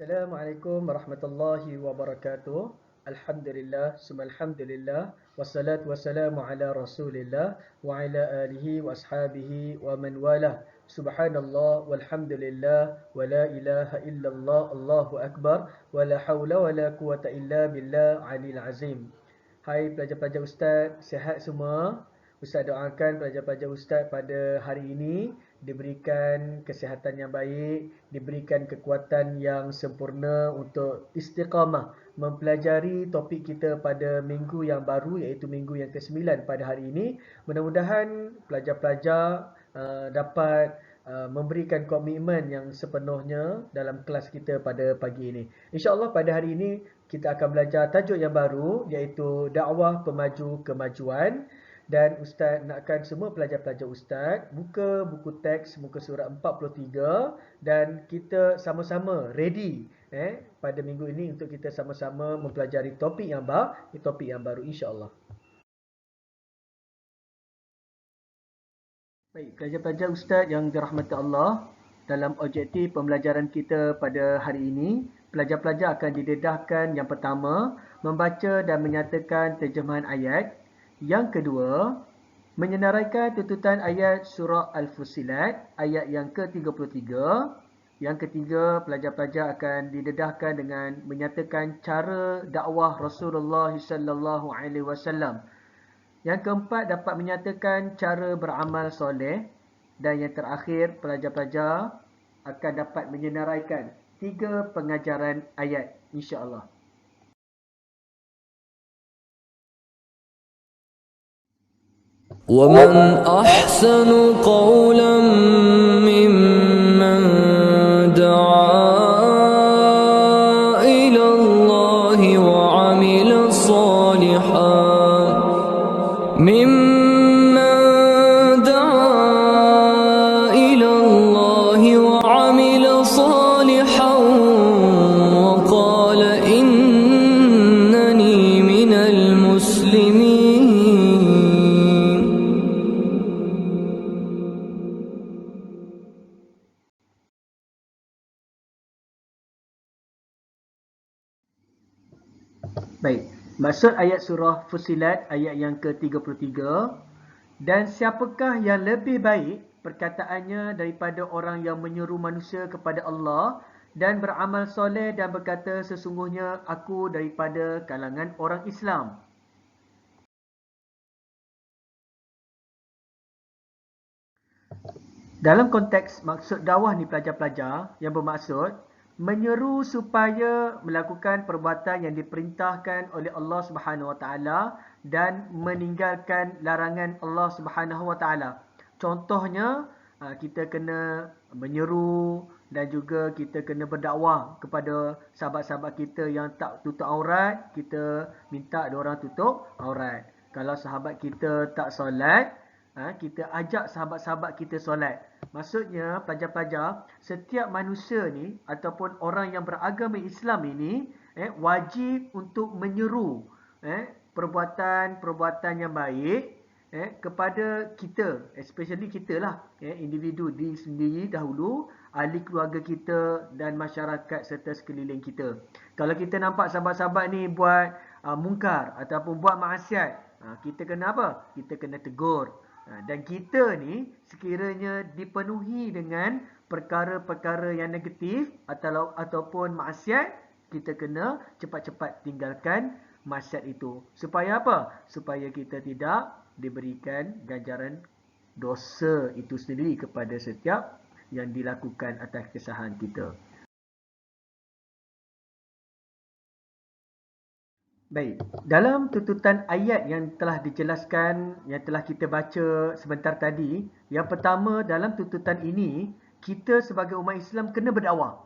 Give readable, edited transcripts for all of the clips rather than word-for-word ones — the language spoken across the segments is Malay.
Assalamualaikum warahmatullahi wabarakatuh. Alhamdulillah, summa alhamdulillah, wassalatu wassalamu ala rasulillah, wa ala alihi wa ashabihi wa man walah. Subhanallah, walhamdulillah, wa la ilaha illallah, Allahu akbar, wa la hawla wa la quwata illa billah alil azim. Hai pelajar-pelajar Ustaz, sihat semua? Ustaz doakan pelajar-pelajar Ustaz pada hari ini diberikan kesihatan yang baik, diberikan kekuatan yang sempurna untuk istiqamah mempelajari topik kita pada minggu yang baru iaitu minggu yang ke-9 pada hari ini. Mudah-mudahan pelajar-pelajar dapat memberikan komitmen yang sepenuhnya dalam kelas kita pada pagi ini. InsyaAllah pada hari ini kita akan belajar tajuk yang baru iaitu dakwah pemaju kemajuan. Dan Ustaz nakkan semua pelajar-pelajar Ustaz buka buku teks muka surat 43 dan kita sama-sama ready pada minggu ini untuk kita sama-sama mempelajari topik yang baru insya-Allah. Baik, pelajar-pelajar Ustaz yang dirahmati Allah, dalam objektif pembelajaran kita pada hari ini, pelajar-pelajar akan didedahkan yang pertama, membaca dan menyatakan terjemahan ayat. Yang kedua, menyenaraikan tuntutan ayat surah Al-Fussilat, ayat yang ke-33. Yang ketiga, pelajar-pelajar akan didedahkan dengan menyatakan cara dakwah Rasulullah sallallahu alaihi wasallam. Yang keempat, dapat menyatakan cara beramal soleh. Dan yang terakhir, pelajar-pelajar akan dapat menyenaraikan 3 pengajaran ayat, insya-Allah. ومن أحسن قولا ممن دعا إلى الله وعمل صالحا وقال إنني من المسلمين. Baik, maksud ayat surah Fussilat ayat yang ke-33, dan siapakah yang lebih baik perkataannya daripada orang yang menyeru manusia kepada Allah dan beramal soleh dan berkata sesungguhnya aku daripada kalangan orang Islam. Dalam konteks maksud dakwah ni pelajar-pelajar yang bermaksud menyeru supaya melakukan perbuatan yang diperintahkan oleh Allah Subhanahu Wa Taala dan meninggalkan larangan Allah Subhanahu Wa Taala. Contohnya, kita kena menyeru dan juga kita kena berdakwah kepada sahabat-sahabat kita yang tak tutup aurat, kita minta diorang tutup aurat. Kalau sahabat kita tak solat, kita ajak sahabat-sahabat kita solat. Maksudnya pelajar-pelajar, setiap manusia ni ataupun orang yang beragama Islam ini wajib untuk menyeru perbuatan-perbuatan yang baik kepada kita, especially kita lah, individu diri sendiri dahulu, ahli keluarga kita dan masyarakat serta sekeliling kita. Kalau kita nampak sahabat-sahabat ni buat mungkar ataupun buat maksiat, kita kena apa? Kita kena tegur. Dan kita ni sekiranya dipenuhi dengan perkara-perkara yang negatif ataupun maksiat, kita kena cepat-cepat tinggalkan maksiat itu. Supaya apa? Supaya kita tidak diberikan ganjaran dosa itu sendiri kepada setiap yang dilakukan atas kesalahan kita. Baik, dalam tuntutan ayat yang telah dijelaskan, yang telah kita baca sebentar tadi, yang pertama dalam tuntutan ini, kita sebagai umat Islam kena berdakwah.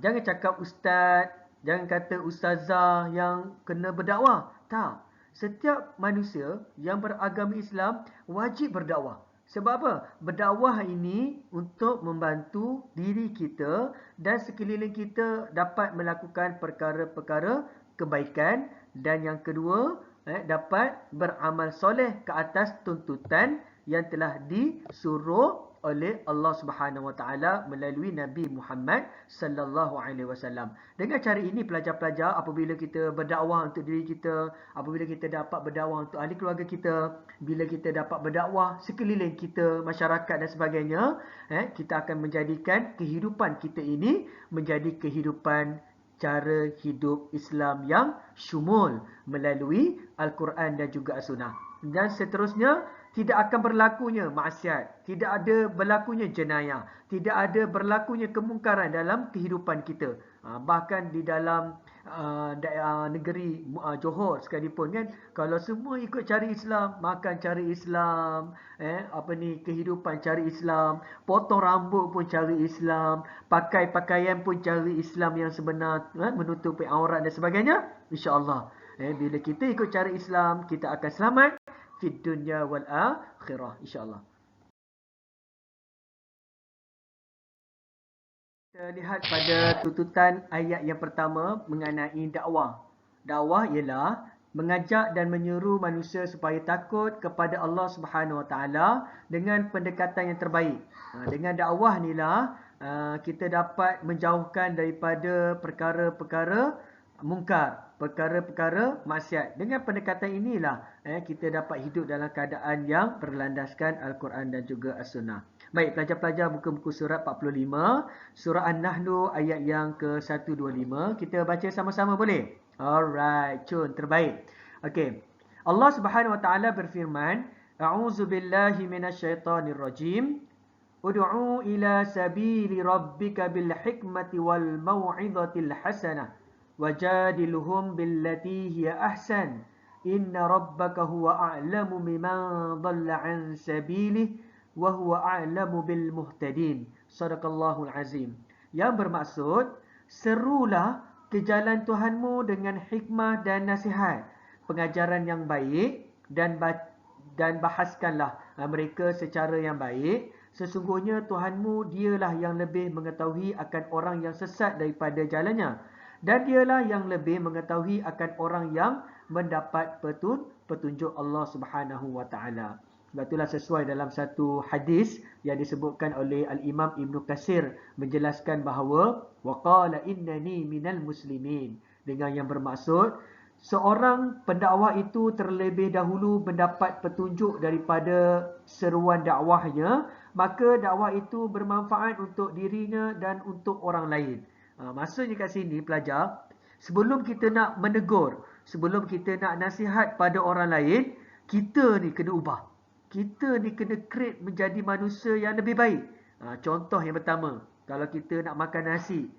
Jangan cakap ustaz, jangan kata ustazah yang kena berdakwah. Tak, setiap manusia yang beragama Islam wajib berdakwah. Sebab apa? Berdakwah ini untuk membantu diri kita dan sekeliling kita dapat melakukan perkara-perkara kebaikan, dan yang kedua dapat beramal soleh ke atas tuntutan yang telah disuruh oleh Allah Subhanahu Wa Taala melalui Nabi Muhammad sallallahu alaihi wasallam. Dengan cara ini pelajar-pelajar, apabila kita berdakwah untuk diri kita, apabila kita dapat berdakwah untuk ahli keluarga kita, bila kita dapat berdakwah sekeliling kita, masyarakat dan sebagainya, kita akan menjadikan kehidupan kita ini menjadi kehidupan cara hidup Islam yang syumul melalui Al-Quran dan juga As-Sunnah. Dan seterusnya, tidak akan berlakunya maksiat, tidak ada berlakunya jenayah, tidak ada berlakunya kemungkaran dalam kehidupan kita. Bahkan di dalam negeri Johor sekalipun kan, kalau semua ikut cara Islam, makan cara Islam, kehidupan cara Islam, potong rambut pun cara Islam, pakai pakaian pun cara Islam yang sebenar, menutupi aurat dan sebagainya, insya-Allah bila kita ikut cara Islam, kita akan selamat fid dunya wal akhirah, insya-Allah. Kita lihat pada tuntutan ayat yang pertama mengenai dakwah. Dakwah ialah mengajak dan menyuruh manusia supaya takut kepada Allah Subhanahu Wa Taala dengan pendekatan yang terbaik. Dengan dakwah inilah kita dapat menjauhkan daripada perkara-perkara mungkar, perkara-perkara maksiat. Dengan pendekatan inilah kita dapat hidup dalam keadaan yang berlandaskan Al-Quran dan juga As-Sunnah. Baik, pelajar-pelajar buka buku surat 45, surah An-Nahl ayat yang ke-125. Kita baca sama-sama boleh? Alright, cun, terbaik. Okey. Allah Subhanahu Wa Taala berfirman, A'udzu billahi minasyaitonir rajim. Ud'u ila sabili rabbika bil hikmati wal mau'izatil hasanah wajadilhum billati hiya ahsan. Inna rabbaka huwa a'lamu biman dhalla 'an sabilihi wa huwa a'lamu bil muhtadin. Shadaqallahul azim. Yang bermaksud, serulah ke jalan Tuhanmu dengan hikmah dan nasihat, pengajaran yang baik, dan bahaskanlah mereka secara yang baik. Sesungguhnya Tuhanmu dialah yang lebih mengetahui akan orang yang sesat daripada jalannya, dan dialah yang lebih mengetahui akan orang yang mendapat petunjuk Allah Subhanahu Wa Taala. Sebab itulah sesuai dalam satu hadis yang disebutkan oleh Al-Imam Ibn Katsir menjelaskan bahawa waqala innani minal muslimin, dengan yang bermaksud seorang pendakwah itu terlebih dahulu mendapat petunjuk daripada seruan dakwahnya, maka dakwah itu bermanfaat untuk dirinya dan untuk orang lain. Maksudnya kat sini pelajar, sebelum kita nak menegur, sebelum kita nak nasihat pada orang lain, kita ni kena ubah. Kita ni kena create menjadi manusia yang lebih baik. Contoh yang pertama, kalau kita nak makan nasi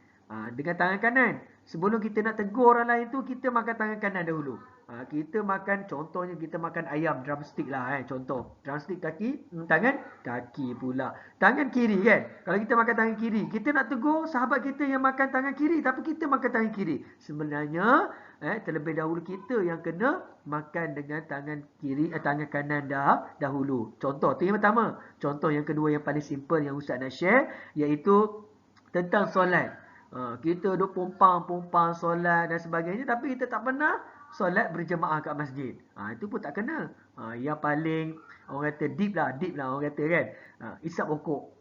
dengan tangan kanan, sebelum kita nak tegur orang lain tu, kita makan tangan kanan dahulu. Kita makan, contohnya kita makan ayam drumstick lah, contoh drumstick kaki, tangan kaki pula, tangan kiri kan. Kalau kita makan tangan kiri, kita nak tegur sahabat kita yang makan tangan kiri, tapi kita makan tangan kiri. Sebenarnya terlebih dahulu kita yang kena makan dengan tangan kiri, tangan kanan dahulu. Contoh tu yang pertama. Contoh yang kedua yang paling simple yang Ustaz nak share, iaitu tentang solat. Kita duk pompang solat dan sebagainya, tapi kita tak pernah solat berjemaah kat masjid. Itu pun tak kena. Yang paling orang kata deep lah orang kata kan, isap rokok.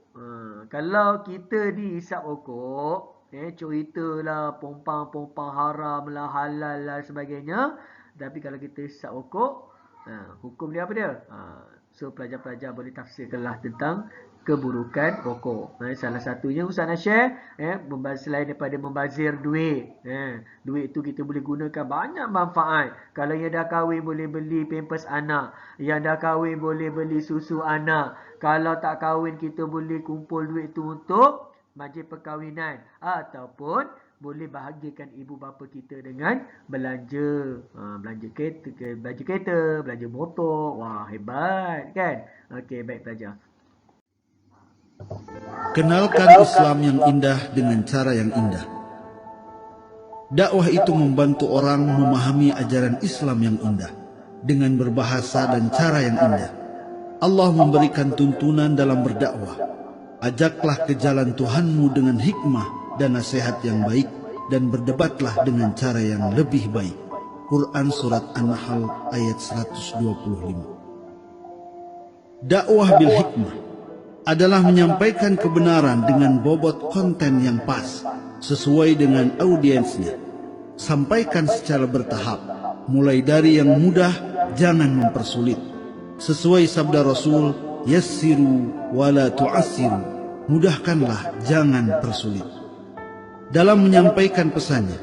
Kalau kita diisap rokok, ceritalah pompang haram lah, halal lah sebagainya, tapi kalau kita isap rokok, hukum dia apa dia? So pelajar-pelajar boleh tafsirkanlah tentang keburukan rokok. Salah satunya Ustaz nak share, selain daripada membazir duit, duit tu kita boleh gunakan banyak manfaat. Kalau yang dah kahwin boleh beli pampers anak, yang dah kahwin boleh beli susu anak. Kalau tak kahwin, kita boleh kumpul duit tu untuk majlis perkahwinan, ataupun boleh bahagikan ibu bapa kita dengan belanja, belanja kereta, belanja motor. Wah, hebat kan? Okey, baik pelajar. Kenalkan Islam yang indah dengan cara yang indah. Dakwah itu membantu orang memahami ajaran Islam yang indah dengan berbahasa dan cara yang indah. Allah memberikan tuntunan dalam berdakwah. Ajaklah ke jalan Tuhanmu dengan hikmah dan nasihat yang baik, dan berdebatlah dengan cara yang lebih baik. Quran Surat An-Nahl ayat 125. Dakwah bil hikmah adalah menyampaikan kebenaran dengan bobot konten yang pas, sesuai dengan audiensnya. Sampaikan secara bertahap, mulai dari yang mudah, jangan mempersulit. Sesuai sabda Rasul, yassiru wala tu'assiru, mudahkanlah, jangan persulit. Dalam menyampaikan pesannya,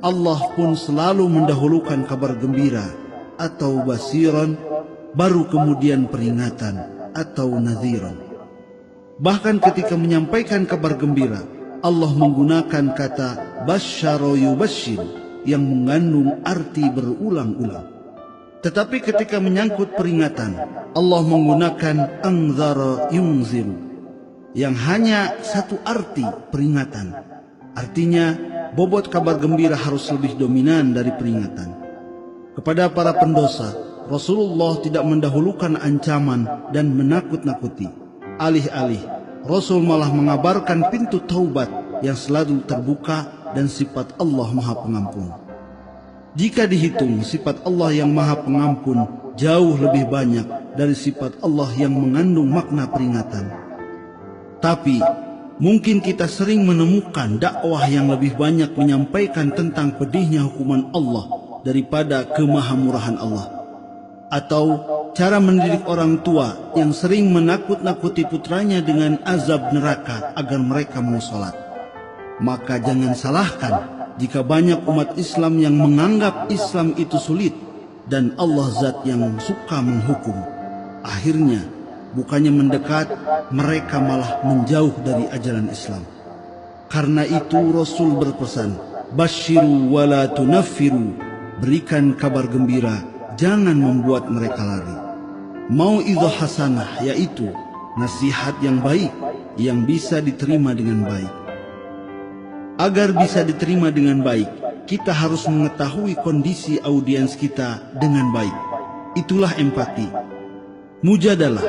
Allah pun selalu mendahulukan kabar gembira atau basiran, baru kemudian peringatan atau nadhiran. Bahkan ketika menyampaikan kabar gembira, Allah menggunakan kata basyara yubasyir yang mengandung arti berulang-ulang. Tetapi ketika menyangkut peringatan, Allah menggunakan anzara yunziru yang hanya satu arti, peringatan. Artinya, bobot kabar gembira harus lebih dominan dari peringatan. Kepada para pendosa, Rasulullah tidak mendahulukan ancaman dan menakut-nakuti. Alih-alih, Rasul malah mengabarkan pintu taubat yang selalu terbuka dan sifat Allah Maha Pengampun. Jika dihitung, sifat Allah yang Maha Pengampun jauh lebih banyak dari sifat Allah yang mengandung makna peringatan. Tapi, mungkin kita sering menemukan dakwah yang lebih banyak menyampaikan tentang pedihnya hukuman Allah daripada kemahamurahan Allah. Atau cara mendidik orang tua yang sering menakut-nakuti putranya dengan azab neraka agar mereka mau sholat. Maka jangan salahkan jika banyak umat Islam yang menganggap Islam itu sulit dan Allah zat yang suka menghukum. Akhirnya, bukannya mendekat, mereka malah menjauh dari ajaran Islam. Karena itu Rasul berpesan, basyiru wala tunaffiru, berikan kabar gembira, jangan membuat mereka lari. Mau'izah hasanah, yaitu nasihat yang baik yang bisa diterima dengan baik. Agar bisa diterima dengan baik, kita harus mengetahui kondisi audiens kita dengan baik. Itulah empati. Mujadalah,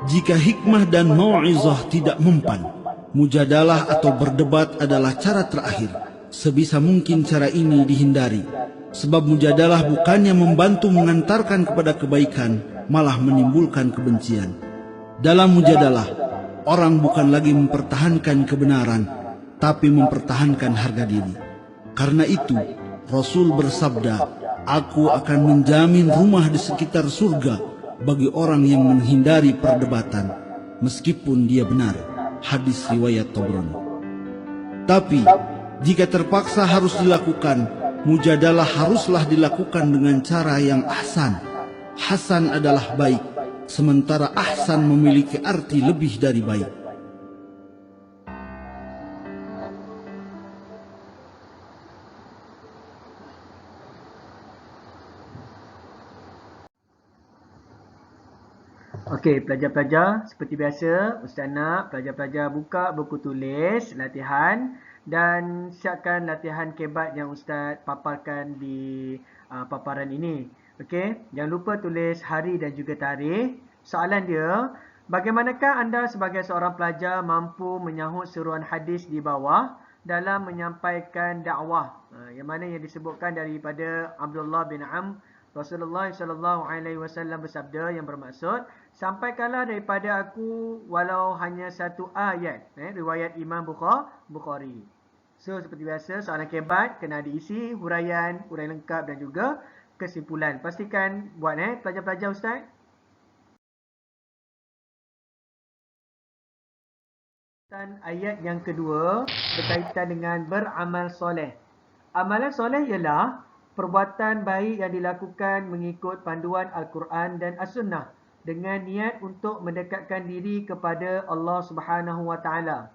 jika hikmah dan mau'izah tidak mempan, mujadalah atau berdebat adalah cara terakhir. Sebisa mungkin cara ini dihindari, sebab mujadalah bukannya membantu mengantarkan kepada kebaikan, malah menimbulkan kebencian. Dalam mujadalah, orang bukan lagi mempertahankan kebenaran, tapi mempertahankan harga diri. Karena itu, Rasul bersabda, aku akan menjamin rumah di sekitar surga bagi orang yang menghindari perdebatan, meskipun dia benar. Hadis riwayat Tabrani. Tapi, jika terpaksa harus dilakukan, mujadalah haruslah dilakukan dengan cara yang ahsan. Hasan adalah baik, sementara ahsan memiliki arti lebih dari baik. Okey, pelajar-pelajar, seperti biasa, Ustaz nak pelajar-pelajar buka buku tulis latihan dan siapkan latihan kebat yang Ustaz paparkan di paparan ini. Okey, jangan lupa tulis hari dan juga tarikh. Soalan dia, bagaimanakah anda sebagai seorang pelajar mampu menyahut seruan hadis di bawah dalam menyampaikan dakwah? Yang mana yang disebutkan daripada Abdullah bin Amr, Rasulullah SAW bersabda yang bermaksud, sampaikanlah daripada aku walau hanya satu ayat. Riwayat Imam Bukhari. So, seperti biasa, soalan kebat kena diisi huraian lengkap dan juga kesimpulan. Pastikan buat pelajar-pelajar Ustaz. Dan ayat yang kedua berkaitan dengan beramal soleh. Amalan soleh ialah perbuatan baik yang dilakukan mengikut panduan Al-Quran dan As-Sunnah dengan niat untuk mendekatkan diri kepada Allah Subhanahu Wa Taala.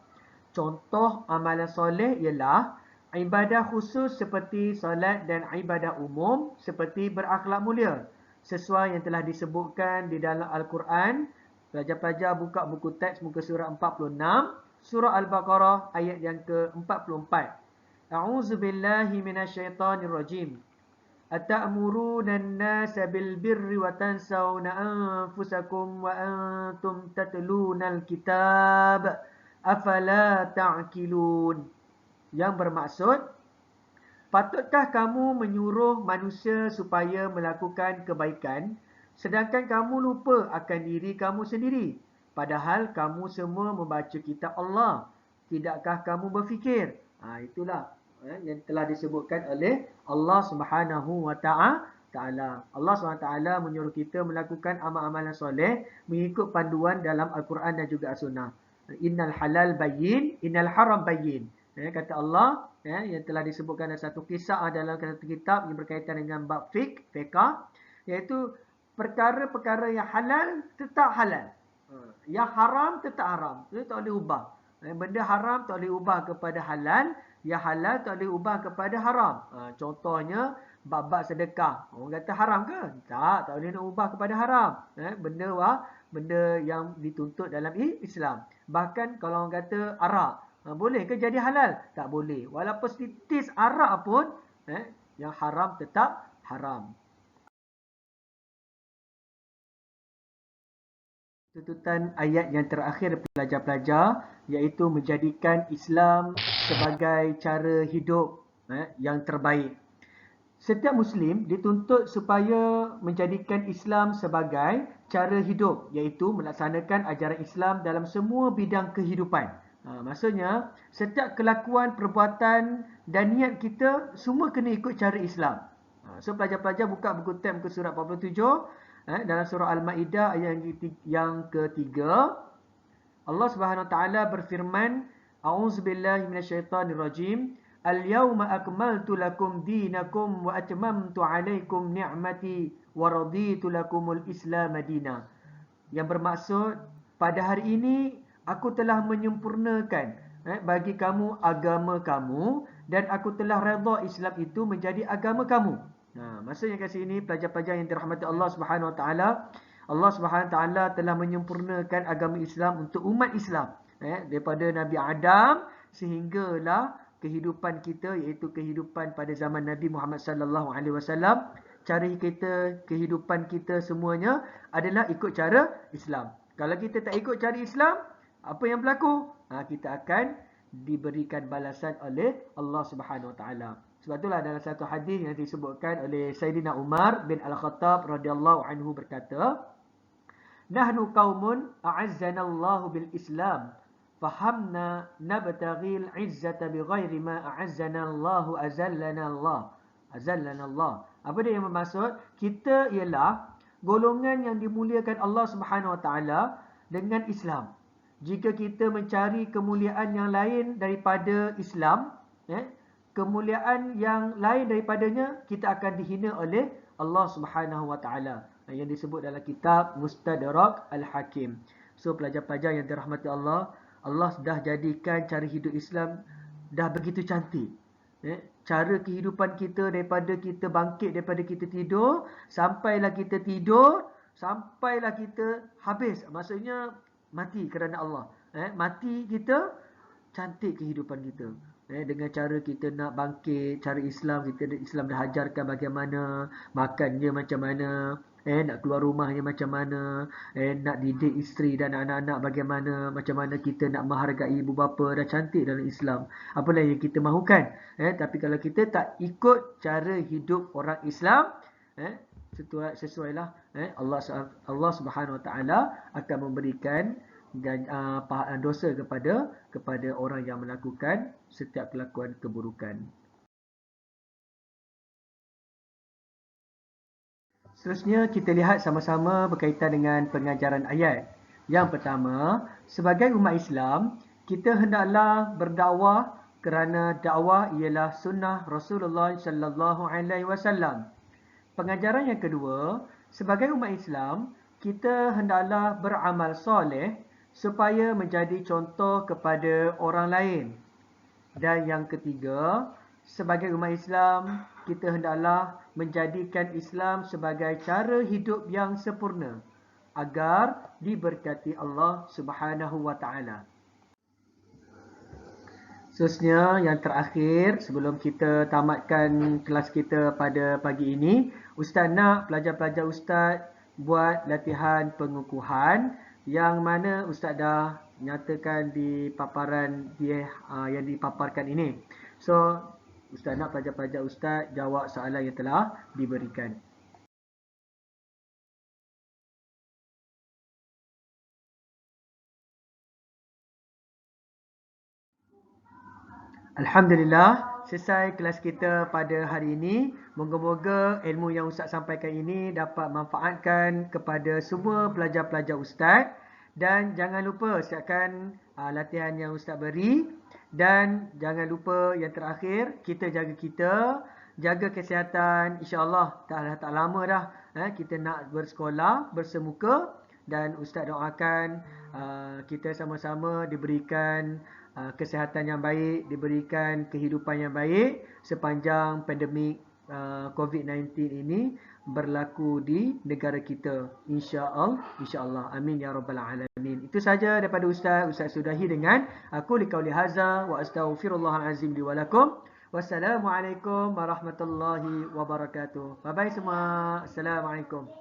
Contoh amalan soleh ialah ibadah khusus seperti solat dan ibadah umum seperti berakhlak mulia, sesuai yang telah disebutkan di dalam Al-Quran. Pelajar-pelajar buka buku teks muka surah 46, surah Al-Baqarah ayat yang ke-44. A'udzubillahi minasyaitonirrajim. Atamuruna an-nasa bil birri wa tansawna anfusakum wa antum tatluna al-kitab afala ta'qilun. Yang bermaksud, patutkah kamu menyuruh manusia supaya melakukan kebaikan sedangkan kamu lupa akan diri kamu sendiri. Padahal kamu semua membaca kitab Allah. Tidakkah kamu berfikir? Itulah yang telah disebutkan oleh Allah Subhanahu wa Ta'ala. Allah SWT menyuruh kita melakukan amal-amalan soleh mengikut panduan dalam Al-Quran dan juga As-Sunnah. Innal halal bayyin, innal haram bayyin. Kata Allah, yang telah disebutkan dalam satu kisah dalam satu kitab yang berkaitan dengan bab fiqh, iaitu perkara-perkara yang halal tetap halal. Yang haram tetap haram. Itu tak boleh ubah. Benda haram tak boleh ubah kepada halal. Yang halal tak boleh ubah kepada haram. Contohnya, bab-bab sedekah. Orang kata haram ke? Tak boleh nak ubah kepada haram. Benda yang dituntut dalam Islam. Bahkan kalau orang kata arak, boleh ke jadi halal? Tak boleh. Walaupun setitis arak pun, yang haram tetap haram. Tuntutan ayat yang terakhir pelajar-pelajar, iaitu menjadikan Islam sebagai cara hidup yang terbaik. Setiap Muslim dituntut supaya menjadikan Islam sebagai cara hidup, iaitu melaksanakan ajaran Islam dalam semua bidang kehidupan. Maksudnya, setiap kelakuan, perbuatan dan niat kita semua kena ikut cara Islam. So, pelajar-pelajar buka buku tab muka surat 47. Dalam surah Al-Ma'idah ayat yang ketiga, Allah Subhanahu Wa Taala berfirman, A'udzubillahi minasyaitonirrajim. Al-yawma akmaltu lakum dinakum wa atmamtu 'alaikum ni'mati wa raditu lakumul Islam madina. Yang bermaksud, pada hari ini aku telah menyempurnakan bagi kamu agama kamu dan aku telah redha Islam itu menjadi agama kamu. Maksudnya kat sini pelajar-pelajar yang dirahmati Allah Subhanahu Wa Taala, Allah Subhanahu Wa Taala telah menyempurnakan agama Islam untuk umat Islam, daripada Nabi Adam sehinggalah kehidupan kita, iaitu kehidupan pada zaman Nabi Muhammad sallallahu alaihi wasallam. Cara kita, kehidupan kita semuanya adalah ikut cara Islam. Kalau kita tak ikut cara Islam, apa yang berlaku? Kita akan diberikan balasan oleh Allah Subhanahu Wa Taala. Sebab itulah dalam satu hadis yang disebutkan oleh Sayyidina Umar bin Al-Khattab radhiyallahu anhu berkata, Nahnu qaumun a'azzana Allah bil Islam, fahamna nabtaghil izzata bighairi ma a'azzana Allah azallana Allah. Apa dia yang bermaksud? Kita ialah golongan yang dimuliakan Allah Subhanahu Wa Taala dengan Islam. Jika kita mencari kemuliaan yang lain daripada Islam, kemuliaan yang lain daripadanya, kita akan dihina oleh Allah Subhanahu Wa Taala, yang disebut dalam kitab Mustadrak Al-Hakim. So, pelajar-pelajar yang dirahmati Allah, Allah dah jadikan cara hidup Islam dah begitu cantik. Cara kehidupan kita daripada kita bangkit, daripada kita tidur, sampailah kita tidur, sampailah kita habis. Maksudnya mati kerana Allah. Mati kita, cantik kehidupan kita. Dengan cara kita nak bangkit, cara Islam, Islam dah ajarkan bagaimana makannya, macam mana, nak keluar rumahnya macam mana, nak didik isteri dan anak-anak bagaimana, macam mana kita nak menghargai ibu bapa, dah cantik dalam Islam. Apalah yang kita mahukan. Tapi kalau kita tak ikut cara hidup orang Islam, sesuailah Allah Subhanahu Wa Taala akan memberikan dan dosa kepada orang yang melakukan setiap kelakuan keburukan. Seterusnya kita lihat sama-sama berkaitan dengan pengajaran ayat. Yang pertama, sebagai umat Islam, kita hendaklah berdakwah kerana dakwah ialah sunnah Rasulullah sallallahu alaihi wasallam. Pengajaran yang kedua, sebagai umat Islam, kita hendaklah beramal soleh supaya menjadi contoh kepada orang lain. Dan yang ketiga, sebagai umat Islam, kita hendaklah menjadikan Islam sebagai cara hidup yang sempurna agar diberkati Allah Subhanahu Wa Taala. Seterusnya, yang terakhir, sebelum kita tamatkan kelas kita pada pagi ini, Ustaz nak pelajar-pelajar Ustaz buat latihan pengukuhan yang mana Ustaz dah nyatakan di paparan yang dipaparkan ini. So, Ustaz nak pelajar-pelajar Ustaz jawab soalan yang telah diberikan. Alhamdulillah, selesai kelas kita pada hari ini. Moga-moga ilmu yang Ustaz sampaikan ini dapat manfaatkan kepada semua pelajar-pelajar Ustaz. Dan jangan lupa siapkan latihan yang Ustaz beri. Dan jangan lupa yang terakhir, kita, jaga kesihatan. InsyaAllah tak lama dah kita nak bersekolah bersemuka. Dan Ustaz doakan kita sama-sama diberikan kesihatan yang baik, diberikan kehidupan yang baik sepanjang pandemik COVID-19 ini berlaku di negara kita. InsyaAllah. Amin ya rabbal alamin. Itu saja daripada Ustaz. Ustaz sudahi dengan aku liqauli hadza wa astaghfirullahal azim li wa lakum. Wassalamualaikum warahmatullahi wabarakatuh. Bye bye semua. Assalamualaikum.